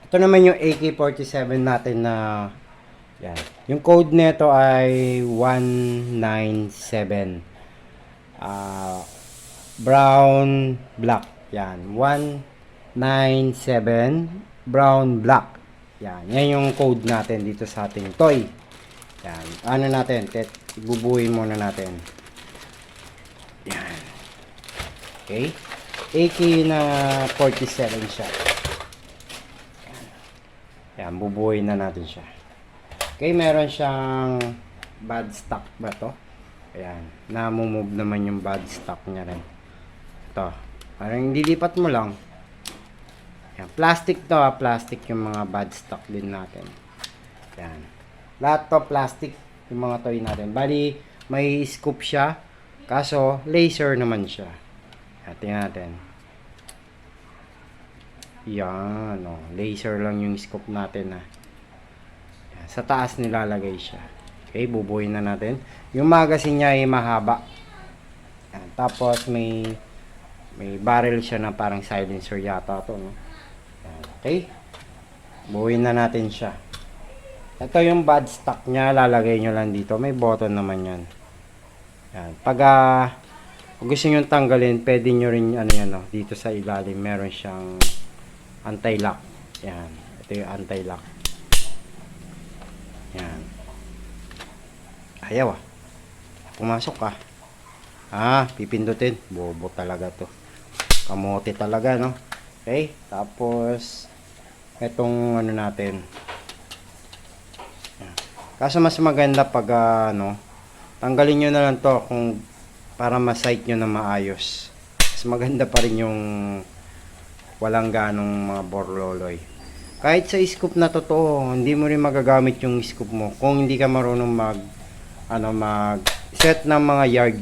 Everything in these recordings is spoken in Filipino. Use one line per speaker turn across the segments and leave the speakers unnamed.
Ito naman yung AK-47 natin na yan. Yung code nito ay 197. Brown black. Yan. 197 brown black. Yan. Yan yung code natin dito sa ating toy. Yan. Ano natin? Ibubuhin muna natin. Yan. Okay. AK na 47 siya. Yan. Bubuhin na natin siya. Okay. Meron siyang bad stock ba to? Ayan. Namumove naman yung bad stock niya rin. Ito. Parang dilipat mo lang. Ayan. Plastic to ha. Plastic yung mga bad stock din natin. Ayan. Lahat to plastic yung mga toy natin. Bali, may scoop siya. Kaso, laser naman siya. Ayan. Tingnan natin. Yan. Oh. Laser lang yung scoop natin ha. Ayan. Sa taas nilalagay siya. Okay. Bubuhin na natin. Yung magazine niya ay mahaba. Ayan. Tapos, may barrel siya na parang silencer yata to, no? Ayan, okay. Buuin na natin siya. Ito yung bad stock niya, lalagay nyo lang dito. May button naman yan. Ayan. Pag gusto nyo tanggalin, pwede nyo rin ano yan, no? Dito sa ilalim meron siyang anti-lock. Ayan. Ito yung anti-lock. Ayan. Ayaw pumasok ka. Pipindutin. Bobo talaga to. Kamote talaga, no? Okay. Tapos, itong ano natin. Kaso mas maganda pag, tanggalin nyo na lang to kung para ma-sight nyo na maayos. Mas maganda pa rin yung walang ganong mga borloloy. Kahit sa scoop na totoo, hindi mo rin magagamit yung scoop mo kung hindi ka marunong mag set ng mga yard.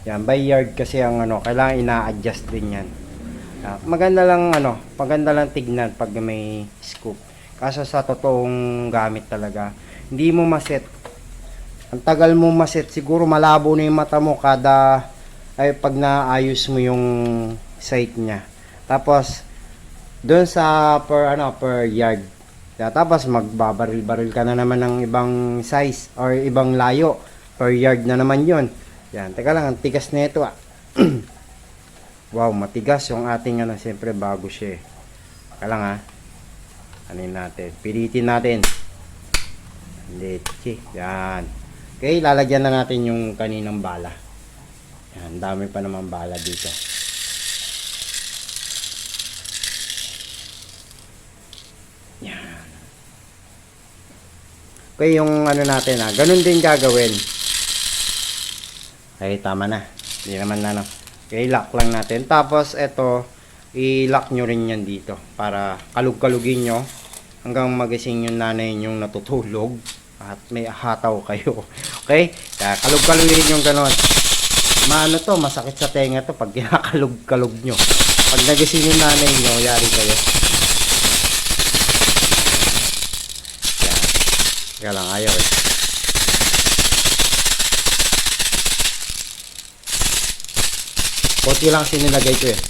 Yan, by yard kasi ang kailangan ina-adjust din yan. Maganda lang tignan pag may scoop. Kaso sa totoong gamit talaga, hindi mo maset. Ang tagal mo maset, siguro malabo na yung mata mo pag naayos mo yung sight niya. Tapos doon sa per yard. Tapos magbabaril-baril ka na naman ng ibang size or ibang layo. Per yard na naman 'yon. Yan, teka lang, ang tigas na ito Wow, matigas yung ating siyempre bago siya eh. Teka lang Anin natin, pilitin natin. Leche, yan. Okay, lalagyan na natin yung kaninang bala. Yan, dami pa naman bala dito. Yan. Okay, yung natin ganun din gagawin. Okay, tama na. Hindi naman Okay, lock lang natin. Tapos, ito, i-lock nyo rin yan dito. Para kalug-kalugin nyo. Hanggang magising yung nanay yung natutulog. At may hataw kayo. Okay? Kaya kalug-kalugin yung ganon. Masakit sa tenga to pag kinakalug-kalug nyo. Pag nagising yung nanay nyo, yari kayo. Yan. Kaya lang, ayaw eh. Konti lang sinilagay ko eh.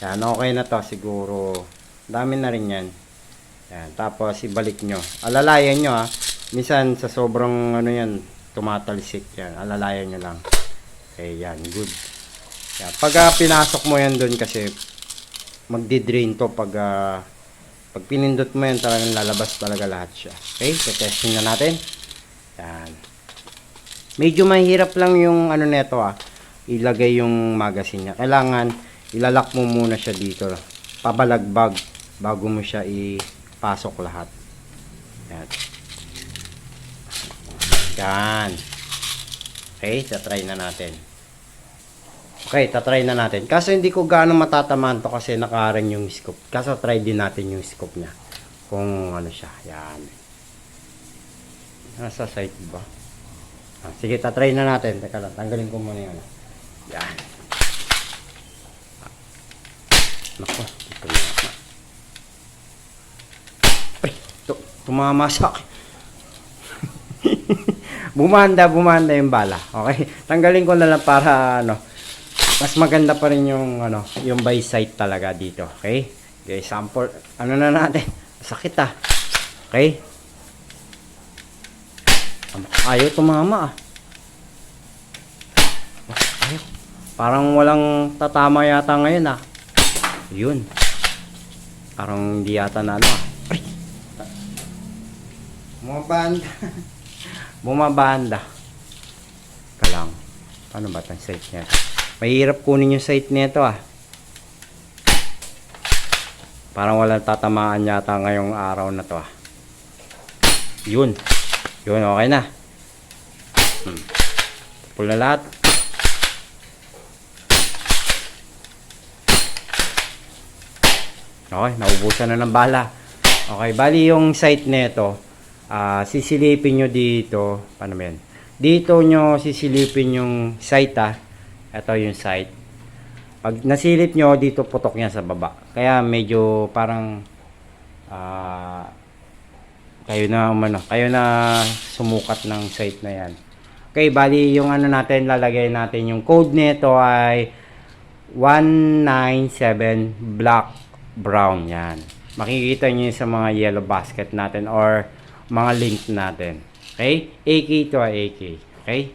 Yan, okay na to siguro. Dami na rin yan. Yan, tapos ibalik nyo. Alalayan nyo Minsan sa sobrang yan, tumatalsik yan. Alalayan nyo lang. Okay, yan, good. Yan, pag pinasok mo yan dun kasi magdi-drain to pag pinindot mo yan talagang lalabas talaga lahat siya. Okay, so testing na natin. Yan. Medyo mahirap lang yung neto ilagay yung magazine niya. Kailangan ilalak mo muna siya dito. Pabalagbag bago mo siya ipasok lahat. Yan. Yan. Okay, tatry na natin. Okay, tatry na natin. Kaso hindi ko gaano matatamaan to kasi nakaran yung scope. Kaso try din natin yung scope niya. Kung siya. Yan. Nasa site ba? Sige, tatry na natin. Teka lang, tanggalin ko muna yan. Yan. Naku, ito na. Ay, tumama sa akin. bumanda yung bala. Okay? Tanggalin ko na lang para mas maganda pa rin yung yung by sight talaga dito. Okay? Okay, sample. Na natin? Sakit ah. Okay? Ayaw tumama ah. Ayaw. Parang walang tatama yata ngayon ah. Yun. Parang hindi yata na ano ah. Ay! Bumabanda. Bumabanda. Ka lang. Paano ba itong sight niya? Mahirap kunin yung sight nito ah. Parang walang tatamaan yata ngayong araw na to ah. Yun. Yun, okay na. Full na lahat. Okay, naubusan na ng bala. Okay, bali yung sight nito, sisilipin nyo dito. Paano ba yan? Dito nyo sisilipin yung sight ah. Ito yung sight. Pag nasilip nyo, dito putok niya sa baba. Kaya medyo parang kayo na sumukat ng sight na yan. Okay, bali yung ano natin, lalagay natin yung code nito ay 197 black brown yan. Makikita nyo sa mga yellow basket natin or mga link natin. Okay? AK to AK. Okay?